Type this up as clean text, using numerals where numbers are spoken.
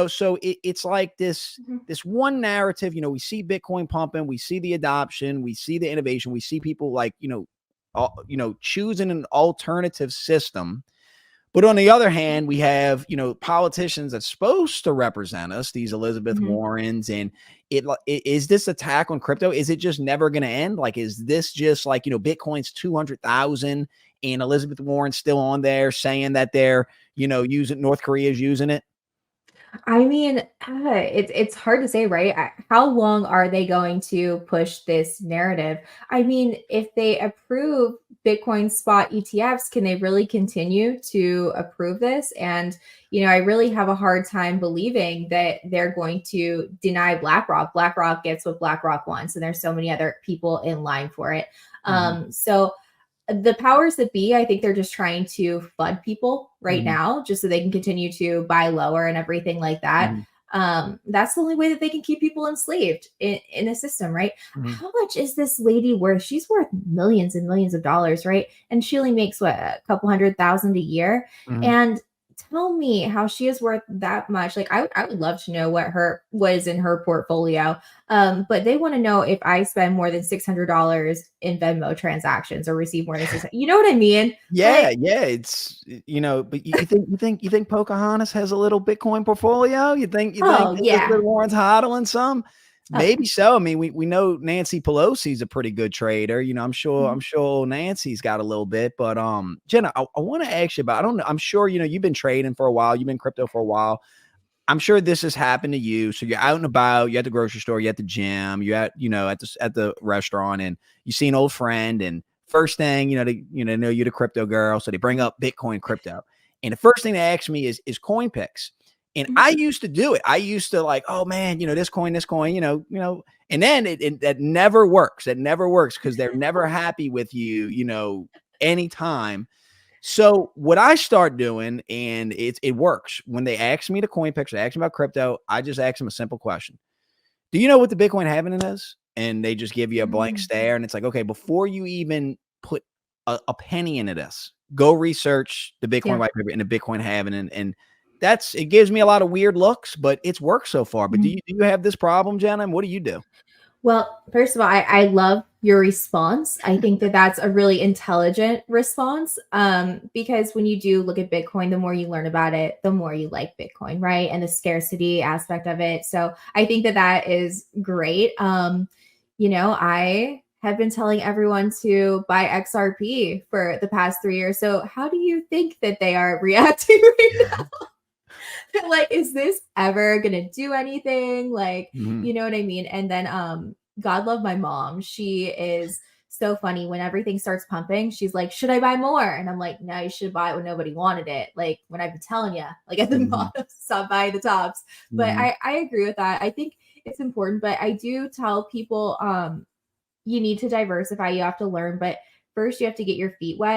so it's like this, Mhm. this one narrative, we see Bitcoin pumping, we see the adoption, we see the innovation, we see people like, choosing an alternative system. But on the other hand, we have, politicians that's supposed to represent us, these Elizabeth Mhm. Warrens, and is this attack on crypto? Is it just never going to end? Like, is this just like, Bitcoin's 200,000 and Elizabeth Warren's still on there saying that they're, using, North Korea's using it? I mean, it's hard to say, right? How long are they going to push this narrative? I mean, if they approve Bitcoin spot ETFs, can they really continue to approve this? And I really have a hard time believing that they're going to deny BlackRock. BlackRock gets what BlackRock wants, and there's so many other people in line for it. So the powers that be, I think they're just trying to flood people right Mm-hmm. now, just so they can continue to buy lower and everything like that. Mm-hmm. That's the only way that they can keep people enslaved in a system, right? Mm-hmm. How much is this lady worth? She's worth millions and millions of dollars, right? And she only makes what, a couple 100,000 a year. Mm-hmm. And tell me how she is worth that much. Like I would love to know what was in her portfolio. But they want to know if I spend more than $600 in Venmo transactions or receive more than 600. You know what I mean? Yeah, Like, yeah. It's, but you think Pocahontas has a little Bitcoin portfolio? You think oh Elizabeth yeah. Warren's hodling some? Oh, Maybe so. I mean, we know Nancy Pelosi's a pretty good trader. I'm sure mhm. I'm sure Nancy's got a little bit, but Jenna, I want to ask you about, I don't know, I'm sure you've been trading for a while, you've been crypto for a while. I'm sure this has happened to you. So you're out and about, you're at the grocery store, you're at the gym, you're at, at the restaurant, and you see an old friend, and first thing, they, know you're the crypto girl. So they bring up Bitcoin crypto. And the first thing they ask me is coin picks. And Mhm. I used to do it. I used to like, oh man, this coin, and then that never works. That never works because they're never happy with you, anytime. So what I start doing, and it works, when they ask me to coin picks, they ask me about crypto, I just ask them a simple question. Do you know what the Bitcoin halving is? And they just give you a blank Mm. stare. And it's like, okay, before you even put a penny into this, go research the Bitcoin Yeah. white paper and the Bitcoin halving. And it gives me a lot of weird looks, but it's worked so far. But do Mhm. you have this problem, Jenna? And what do you do? Well, first of all, I love your response. I think that that's a really intelligent response, because when you do look at Bitcoin, the more you learn about it, the more you like Bitcoin, right? And the scarcity aspect of it. So I think that that is great. I have been telling everyone to buy XRP for the past 3 years. So how do you think that they are reacting right now? Like, is this ever gonna do anything? Like, Mhm. you know what I mean? And then God love my mom. She is so funny. When everything starts pumping, she's like, should I buy more? And I'm like, no, you should buy it when nobody wanted it. Like when I've been telling you, like at the Mhm. bottom, stop buying the tops. But Mhm. I agree with that. I think it's important, but I do tell people you need to diversify, you have to learn, but first you have to get your feet wet